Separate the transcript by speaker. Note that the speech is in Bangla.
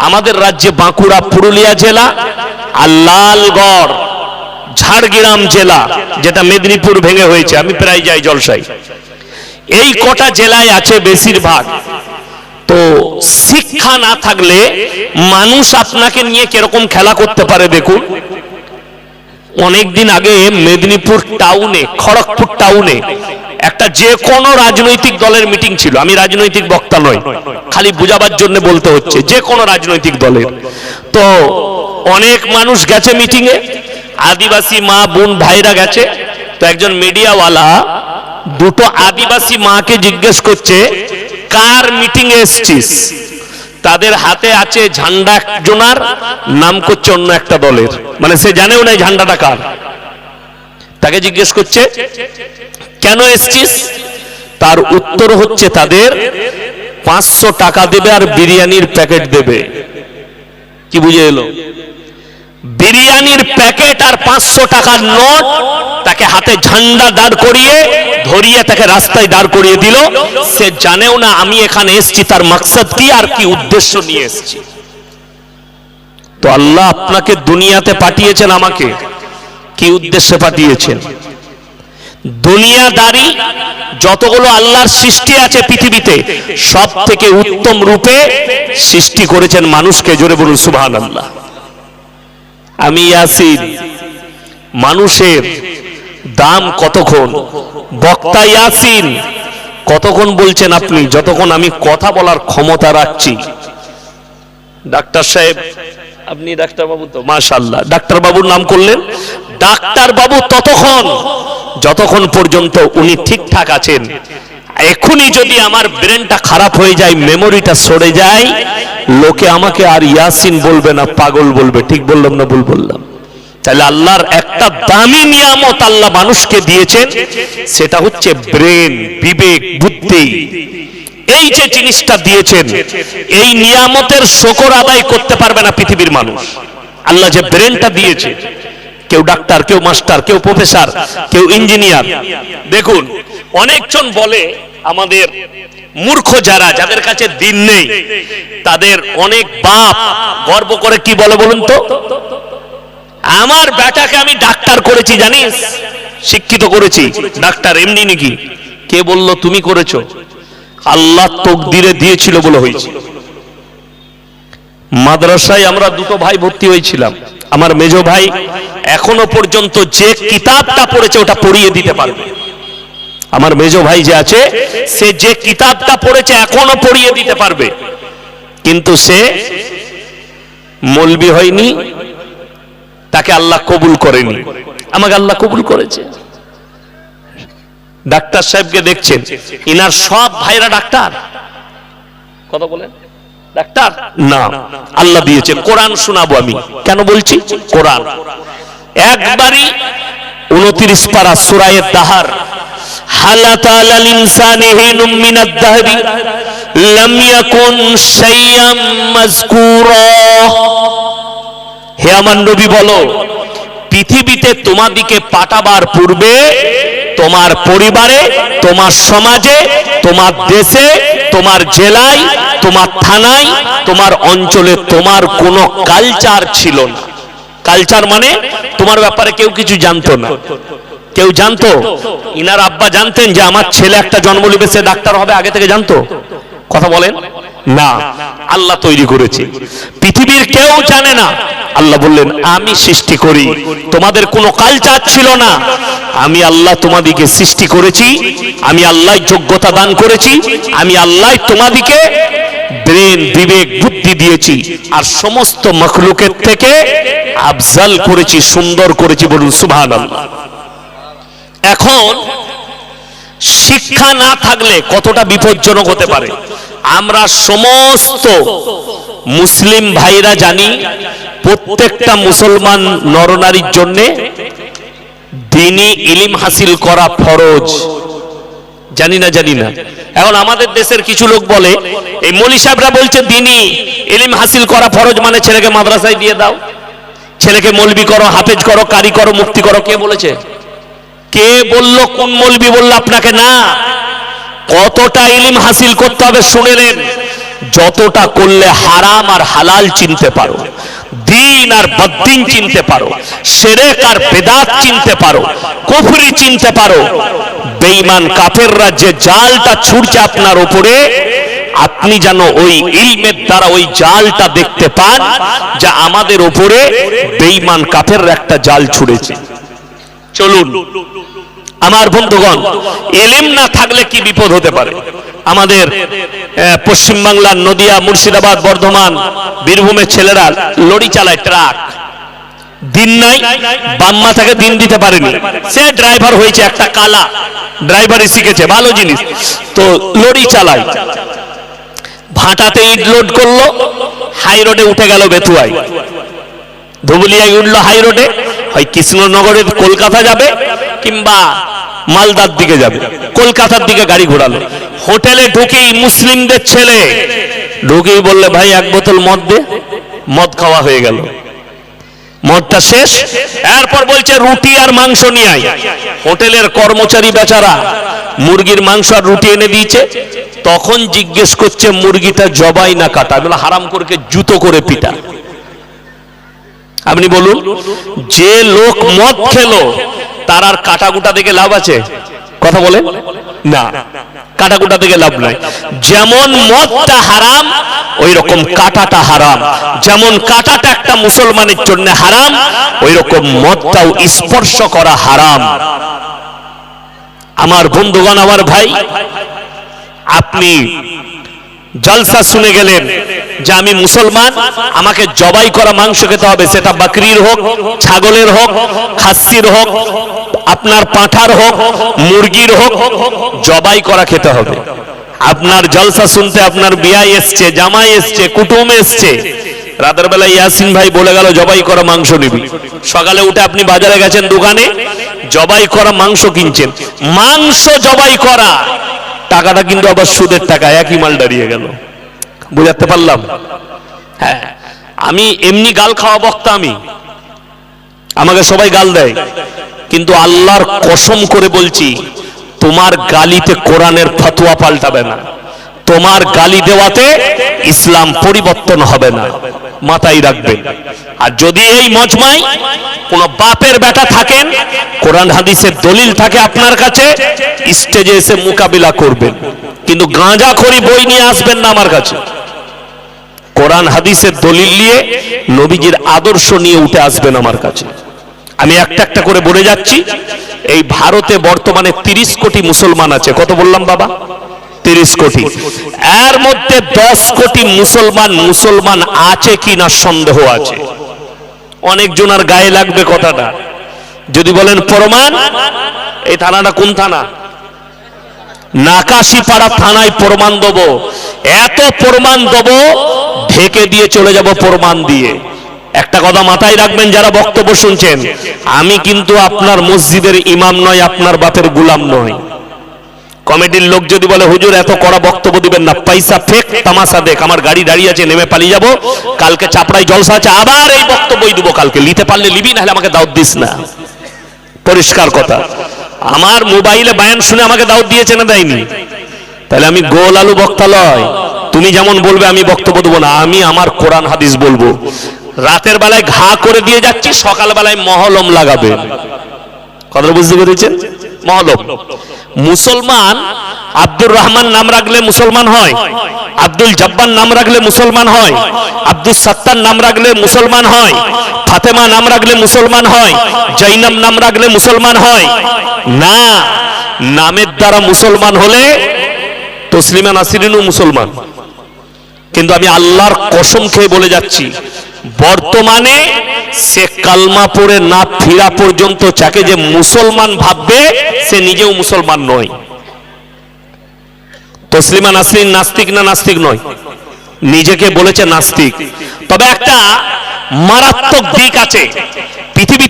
Speaker 1: আমাদের রাজ্যে বাঁকুড়া পুরুলিয়া জেলা আর লালগড় ঝাড়গ্রাম জেলা, যেটা মেদিনীপুর ভেঙে হয়েছে, আমি প্রায় যাই জলসাই, এই কটা জেলায় আছে বেশিরভাগ। তো শিক্ষা না থাকলে মানুষ আপনাকে নিয়ে কিরকম খেলা করতে পারে দেখুন। অনেকদিন আগে মেদিনীপুর টাউনে, খড়গপুর টাউনে একটা যে কোনো রাজনৈতিক দলের মিটিং ছিল। আমি রাজনৈতিক বক্তা নই, খালি বুঝাবার জন্য বলতে হচ্ছে, যে কোনো রাজনৈতিক দলের। তো অনেক মানুষ গেছে মিটিংয়ে, আদিবাসী মা বোন ভাইরা গেছে। তো একজন মিডিয়াওয়ালা দুটো আদিবাসী মাকে জিজ্ঞেস করছে, কার মিটিং এ এসছিস? তাদের হাতে আছে ঝান্ডা একজনার, নাম করছে অন্য একটা দলের, মানে সে জানেও না ঝান্ডাটা কার। তাকে জিজ্ঞেস করছে কেন এসছিস? তার উত্তর হচ্ছে তাদের 500 টাকা দেবে আর বিরিয়ানির প্যাকেট দেবে। কি বুঝে এলো? বিরিয়ানির প্যাকেট আর 500 টাকার নোট, তাকে হাতে ঝান্ডা দাঁড় করিয়ে ধরিয়ে তাকে রাস্তায় দাঁড় করিয়ে দিল। সে জানেও না আমি এখানে এসেছি তার মাকসাদ কি আর কি উদ্দেশ্য নিয়ে এসেছি। তো আল্লাহ আপনাকে দুনিয়াতে পাঠিয়েছেন, আমাকে কি উদ্দেশ্যে পাঠিয়েছেন? দুনিয়াদারি যতগুলো আল্লাহর সৃষ্টি আছে পৃথিবীতে, সব থেকে উত্তম রূপে সৃষ্টি করেছেন মানুষকে। জোরে বলুন সুবহানাল্লাহ। আমি ইয়াসিন, মানুষের দাম কতক্ষণ? বক্তা ইয়াসিন কতক্ষণ বলছেন আপনি? যতক্ষণ আমি কথা বলার ক্ষমতা রাখছি। ডাক্তার সাহেব, আপনি ডাক্তার বাবু তো? মাশাআল্লাহ, ডাক্তার বাবুর নাম করলেন। ডাক্তার বাবু ততক্ষণ যতক্ষণ পর্যন্ত উনি ঠিকঠাক আছেন। এখনই যদি আমার ব্রেনটা খারাপ হয়ে যায়, মেমোরিটা সরে যায়, লোকে আমাকে আর ইয়াসিন বলবে না, পাগল বলবে। ঠিক বললাম না ভুল বললাম? তাহলে আল্লাহর একটা দামি নিয়ামত আল্লাহ মানুষকে দিয়েছেন, সেটা হচ্ছে ব্রেন, বিবেক, বুদ্ধি। এই যে জিনিসটা দিয়েছেন, এই নিয়ামতের শুকর আদায় করতে পারবে না পৃথিবীর মানুষ। আল্লাহ যে ব্রেনটা দিয়েছে, কেউ ডাক্তার, কেউ মাস্টার, কেউ প্রফেসর, কেউ ইঞ্জিনিয়ার। দেখুন অনেকজন বলে, আমাদের মূর্খ যারা, যাদের কাছে দিন নেই, তাদের অনেক বাপ গর্ব করে কি বলে বলুন তো? আমার বেটাকে আমি ডাক্তার করেছি, জানিস, শিক্ষিত করেছি। ডাক্তার এমনি নাকি? কে বললো তুমি করেছো? আল্লাহ তকদিরে দিয়েছিল বলে হয়েছিল। মাদ্রাসায় আমরা দুটো ভাই ভর্তি হয়েছিলাম। আমার মেজো ভাই এখনো পর্যন্ত যে কিতাবটা পড়েছে ওটা পড়িয়ে দিতে পারবে। আমার মেজো ভাই যে আছে, সে যে কিতাবটা পড়েছে এখনো পড়িয়ে দিতে পারবে। কিন্তু সে মৌলবি হয়নি, তাকে আল্লাহ কবুল করেনি। আমাকে আল্লাহ কবুল করেছে। ডাক্তার সাহেবকে দেখছেন, ইনার সব ভাইরা ডাক্তার। কথা বলেন ডাক্তার না, আল্লাহ দিয়েছে। কোরআন শোনাবো আমি, কেন বলছি? কোরআন একবারই 29 পারা সূরা দাহর, হালাতা আলাল ইনসানি হিনুম মিনাদ দাহরি লাম ইয়াকুন শাইয়াম মাযকুরা। হে আমার নবী বলো, পৃথিবীতে তোমাদিকে পাঠাবার পূর্বে তোমার পরিবারে, তোমার সমাজে, তোমার দেশে, তোমার জেলায়, তোমার থানায়, তোমার অঞ্চলে তোমার কোনো কালচার ছিল না। কালচার মানে তোমার ব্যাপারে কেউ কিছু জানতো না। কেউ জানতো? ইনার আব্বা জানতেন যে আমার ছেলে একটা জন্ম নেবে, সে ডাক্তার হবে? আগে থেকে জানতো? কথা বলেন না। আল্লাহ তৈরি করেছে, পৃথিবীর কেউ জানে না। আল্লাহ বললেন আমি সৃষ্টি করি, তোমাদের কোনো কালচার ছিল না। আমি আল্লাহ তোমাদিকে সৃষ্টি করেছি, আমি আল্লাহ যোগ্যতা দান করেছি, আমি আল্লাহ তোমাদিকে ব্রেন, বিবেক, বুদ্ধি দিয়েছি, আর সমস্ত মখলুকের থেকে আফজাল করেছি, সুন্দর করেছি। বলুন সুবহানাল্লাহ। এখন শিক্ষা না থাকলে কতটা বিপজ্জনক হতে পারে। আমরা সমস্ত মুসলিম ভাইরা জানি, প্রত্যেকটা মুসলমান নরনারীর জন্য দ্বীনি ইলম হাসিল করা ফরজ। জানি না, জানি না। এখন আমাদের দেশের কিছু লোক বলে, এই মৌলী সাহেবরা বলছে দ্বীনি ইলম হাসিল করা ফরজ, মানে ছেলেকে মাদ্রাসায় দিয়ে দাও, ছেলেকে মৌলবি করো, হাফেজ করো, কারি করো, মুফতি করো। কে বলেছে? কে বললো? কোন মৌলবি বললো আপনাকে? না, কতটা ইলম হাসিল করতে হবে শুনে নেন। যতটা করলে হারাম আর হালাল চিনতে পারো, দিন আর বদ্দিন চিনতে পারো, শিরক আর বেদাত চিনতে পারো, কুফরি চিনতে পারো, বেঈমান কাফেররা যে জালটা ছুড়ছে আপনার উপরে, আপনি যেন ওই ইলমের দ্বারা ওই জালটা দেখতে পান যে আমাদের উপরে বেঈমান কাফেররা একটা জাল ছুড়েছে। চলুন আমার বন্ধুগণ, ইলম না থাকলে কি বিপদ হতে পারে। আমাদের পশ্চিমবাংলার নদিয়া, মুর্শিদাবাদ, বর্ধমান, বীরভূমের ছেলেরা লরি চালায়, ট্রাক, দিন নাই, বাম মাথাকে দিন দিতে পারেনি, সে ড্রাইভার হয়েছে, একটা কালা ড্রাইভারই শিখেছে, ভালো জিনিস, তো লরি চালায়। ভাটাতে ইট লোড করলো, হাই রোডে উঠে গেল বেতুয়ায়, ধুবুলিয়ায় উঠলো হাই রোডে, হয় কৃষ্ণনগরের কলকাতা যাবে কিংবা মালদার দিকে যাবে, কলকাতার দিকে গাড়ি ঘোরালো। হোটেলে ঢুকেই মুসলিমদের ছেলে ঢুকেই বললে, ভাই এক বোতল মদ দে, মদ খাওয়া হয়ে গেল, মদটা শেষ। এরপর বলছে রুটি আর মাংস নিয়ে আয়। হোটেলের কর্মচারী বেচারা মুরগির মাংস আর রুটি এনে দিয়েছে, তখন জিজ্ঞেস করছে মুরগিটা জবাই না কাটা, বলে হারাম করে জুতো করে পিটা। আপনি বলুন, যে লোক মদ খেলো তার আর কাটাকুটা দেখে লাভ আছে? কথা বলে না, কাটাকুটা দেখে লাভ নাই। যেমন মদটা হারাম, ওই রকম কাটাটা হারাম। যেমন কাটাটা একটা মুসলমানের জন্য হারাম, ওই রকম মদটাও স্পর্শ করা হারাম। আমার বন্ধুগণ, আমার ভাই, আপনি জলসা শুনে গেলেন যে আমি মুসলমান, আমাকে জবাই করা মাংস খেতে হবে, সেটা বকরির হোক, ছাগলের হোক, খাসির হোক, আপনার পাঁঠার হোক, মুরগির হোক, জবাই করা খেতে হবে। আপনার জলসা শুনতে আপনার বিয়ে এসছে, জামাই এসছে, কুটুম এসছে, রাতের বেলা ইয়াসিন ভাই বলে গেল জবাই করা মাংস নিবি, সকালে উঠে আপনি বাজারে গেছেন, দোকানে জবাই করা মাংস কিনছেন, মাংস জবাই করা, টাকাটা কিন্তু আবার সুদের টাকা, একই মাল দাঁড়িয়ে গেল। বুঝাতে পারলাম? হ্যাঁ, আমি এমনি গাল খাওয়া বক্তা, আমি, আমাকে সবাই গাল দেয়, কিন্তু আল্লাহর কসম করে বলছি, তোমার গালিতে কোরআনের ফতোয়া পাল্টাবে না, তোমার গালি দেওয়াতে ইসলাম পরিবর্তন হবে না, মাথায় রাখবেন। আর যদি এই মজমায় কোন বাপের বেটা থাকেন, কোরআন হাদিসের দলিল থাকে আপনার কাছে, স্টেজে এসে মোকাবিলা করবেন, কিন্তু গাঁজাখড়ি বই নিয়ে আসবেন না আমার কাছে। কোরআন হাদিসের দলিল নিয়ে, নবীজির আদর্শ নিয়ে উঠে আসবেন আমার কাছে। আমি একটা একটা করে বলে যাচ্ছি। এই ভারতে বর্তমানে 30 কোটি মুসলমান আছে। কত বললাম বাবা? 30 কোটি। এর মধ্যে 10 কোটি মুসলমান আছে কিনা সন্দেহ আছে। অনেকজনের গায়ে লাগবে কথাটা। যদি বলেন প্রমাণ, এই থানাটা কোন থানা? নাকাশিপাড়া থানায় প্রমাণ দেবো, এত প্রমাণ দেবো, ঢেকে দিয়ে চলে যাব প্রমাণ দিয়ে। একটা কথা মাথায় রাখবেন যারা বক্তব্য শুনছেন, আমি কিন্তু আপনার মসজিদের ইমাম নয়, আপনার বাপের গোলাম নয়। কমিটির লোক যদি বলে হুজুর এত কড়া বক্তব্য দিবেন না, পয়সা ফেক, তামাশা দেখ, আমার গাড়ি দাঁড়িয়ে আছে, নেমে পালিয়ে যাব, কালকে চাপড়ায় জলসা আছে, আবার এই বক্তব্যই দেবো, কালকে নিতে পারলে নিবি, না হলে আমাকে দাওয়াত দিস না। পরিষ্কার কথা। আমার মোবাইলে বায়ান শুনে আমাকে দাওয়াত দিয়েছে না দেয়নি? তাহলে আমি গোল আলু বক্তা লয়। তুমি যেমন বলবে আমি বক্তব্য দেবো না, আমি আমার কোরআন হাদিস বলবো। রাতের বেলায় ঘা করে দিয়ে যাচ্ছি, সকাল বেলায় মহলম লাগাবে। কথা বুঝতে পেরেছেন? মহলম। মুসলমান আব্দুর রহমান নাম রাখলে মুসলমান হয়, আব্দুল জব্বার নাম রাখলে মুসলমান হয়, আব্দুল সত্তার নাম রাখলে মুসলমান হয়, ফাতেমা নাম রাখলে মুসলমান হয়, জৈনব নাম রাখলে মুসলমান হয় না। নামের দ্বারা মুসলমান হলে তসলিমা নাসরিনও মুসলমান। কিন্তু আমি আল্লাহর কসম খেয়ে বলে যাচ্ছি, বর্তমানে সে কালমা পড়ে না ফিরা পর্যন্ত যাকে যে মুসলমান ভাববে, সে নিজেও মুসলমান নয়। তসলিমা নাসরিন নাস্তিক না নাস্তিক নয়? নিজেকে বলেছে নাস্তিক। তবে একটা মারাত্মক দিক আছে, পৃথিবীতে